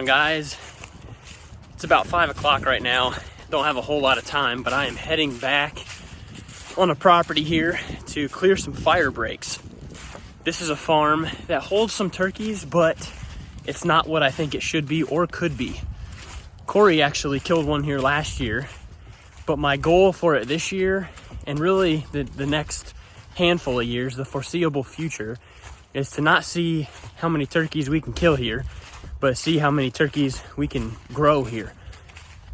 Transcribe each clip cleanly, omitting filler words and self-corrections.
guys? It's about 5 o'clock right now. Don't have a whole lot of time, but I am heading back on a property here to clear some fire breaks. This is a farm that holds some turkeys, but it's not what I think it should be or could be. Corey actually killed one here last year, but my goal for it this year, and really the next handful of years, the foreseeable future, is to not see how many turkeys we can kill here, but see how many turkeys we can grow here.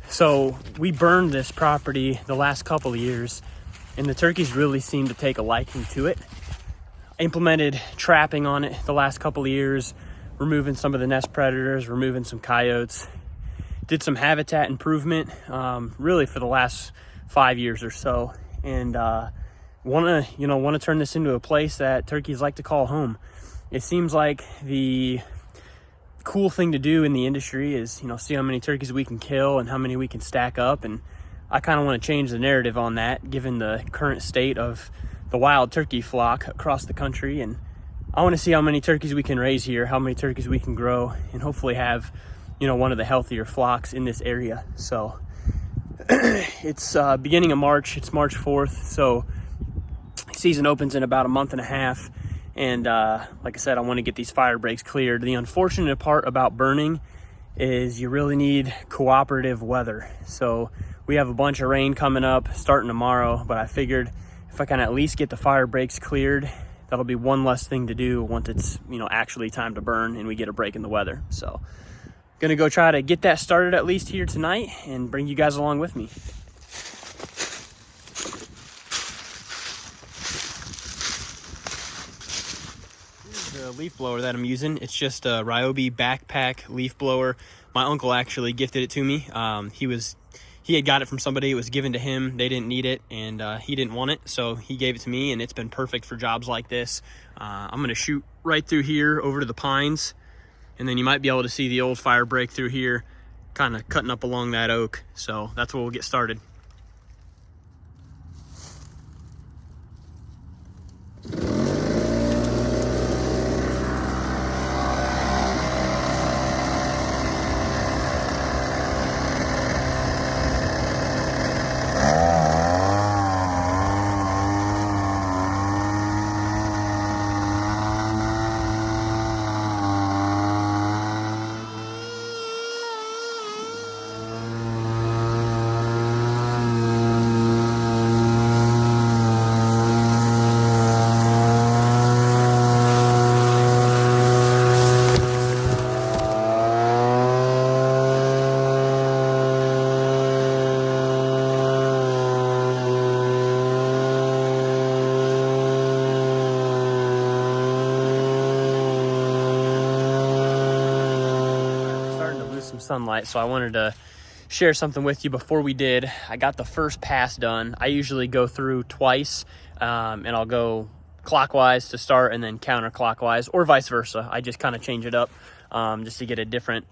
So we burned this property the last couple of years, and the turkeys really seem to take a liking to it. Implemented trapping on it the last couple of years, removing some of the nest predators, removing some coyotes. Did some habitat improvement really for the last 5 years or so, and want to turn this into a place that turkeys like to call home. It seems like the cool thing to do in the industry is, see how many turkeys we can kill and how many we can stack up, and I kind of want to change the narrative on that given the current state of the wild turkey flock across the country. And I want to see how many turkeys we can raise here, how many turkeys we can grow, and hopefully have one of the healthier flocks in this area. So it's beginning of March. It's March 4th, so season opens in about a month and a half, and like I said, I want to get these fire breaks cleared. The unfortunate part about burning is you really need cooperative weather. So we have a bunch of rain coming up starting tomorrow, but I figured if I can at least get the fire breaks cleared, that'll be one less thing to do once it's actually time to burn and we get a break in the weather. So gonna go try to get that started at least here tonight and bring you guys along with me. The leaf blower that I'm using, it's just a Ryobi backpack leaf blower. My uncle actually gifted it to me. He had got it from somebody. It was given to him. They didn't need it, and he didn't want it, so he gave it to me, and it's been perfect for jobs like this. I'm gonna shoot right through here over to the pines, and then you might be able to see the old fire break through here, kind of cutting up along that oak. So that's where we'll get started. Sunlight, so I wanted to share something with you before we did. I got the first pass done. I usually go through twice, and I'll go clockwise to start and then counterclockwise, or vice versa. I just kind of change it up just to get a different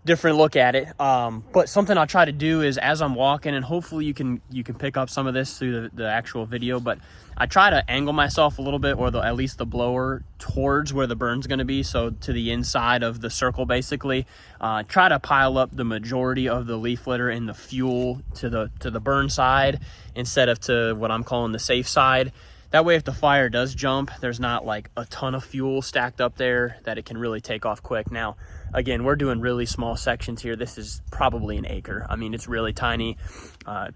look at it. But something I'll try to do is, as I'm walking, and hopefully you can pick up some of this through the actual video, but I try to angle myself a little bit, or at least the blower, towards where the burn's going to be, so to the inside of the circle basically. Try to pile up the majority of the leaf litter and the fuel to the burn side instead of to what I'm calling the safe side. That way, if the fire does jump, there's not like a ton of fuel stacked up there that it can really take off quick. Now, again, we're doing really small sections here. This is probably an acre. I mean, it's really tiny.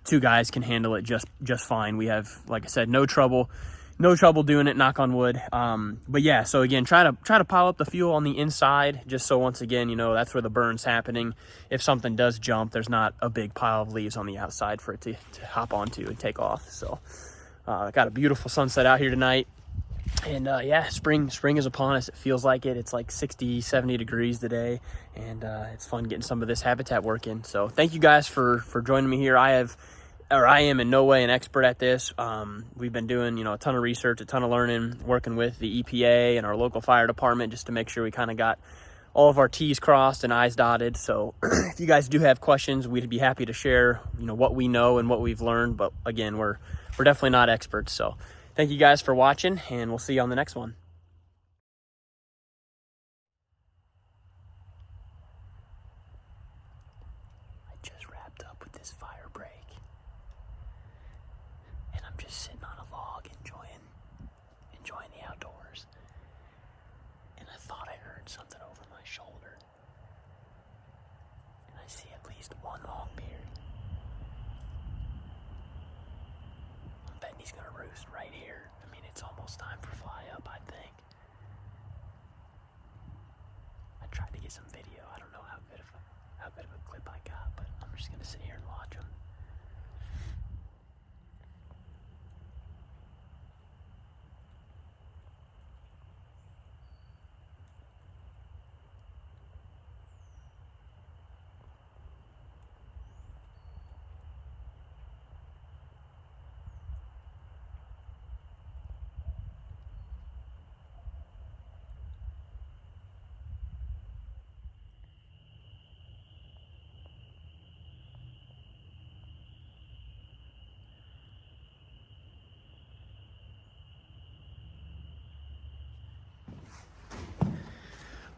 2 guys can handle it just fine. We have, like I said, no trouble doing it, knock on wood. But yeah, so again, try to pile up the fuel on the inside, just so once again, that's where the burn's happening. If something does jump, there's not a big pile of leaves on the outside for it to hop onto and take off. So got a beautiful sunset out here tonight. And yeah, spring is upon us. It feels like it. It's like 60-70 degrees today, and it's fun getting some of this habitat work in. So thank you guys for joining me here. I am in no way an expert at this. We've been doing a ton of research, a ton of learning, working with the EPA and our local fire department just to make sure we kind of got all of our T's crossed and I's dotted. So if you guys do have questions, we'd be happy to share what we know and what we've learned. But again, we're definitely not experts. So thank you guys for watching, and we'll see you on the next one. just sitting on a log enjoying the outdoors. And I thought I heard something over my shoulder. And I see at least one longbeard. I'm betting he's gonna roost right here. I mean, it's almost time for fly up, I think. I tried to get some video. I don't know how good of a clip I got, but I'm just gonna sit here and watch him.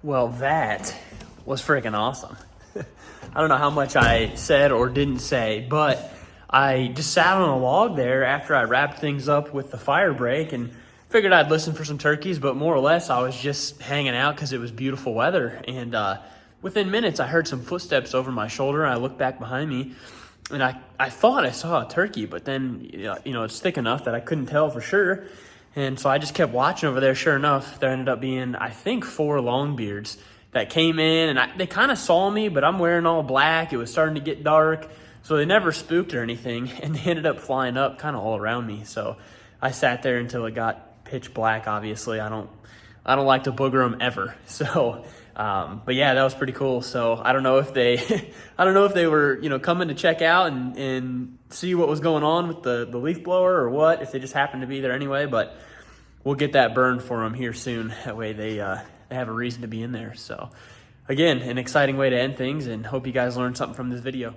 Well, that was freaking awesome. I don't know how much I said or didn't say, but I just sat on a log there after I wrapped things up with the fire break and figured I'd listen for some turkeys, but more or less I was just hanging out because it was beautiful weather. And within minutes, I heard some footsteps over my shoulder. I looked back behind me and I thought I saw a turkey, but then, it's thick enough that I couldn't tell for sure. And so I just kept watching over there. Sure enough, there ended up being, I think, 4 longbeards that came in, and they kind of saw me, but I'm wearing all black. It was starting to get dark, so they never spooked or anything, and they ended up flying up kind of all around me. So I sat there until it got pitch black. Obviously, I don't like to booger them ever. So, but yeah, that was pretty cool. So I don't know if they, were coming to check out and see what was going on with the leaf blower or what, if they just happened to be there anyway. But we'll get that burned for them here soon. That way they have a reason to be in there. So again, an exciting way to end things, and hope you guys learned something from this video.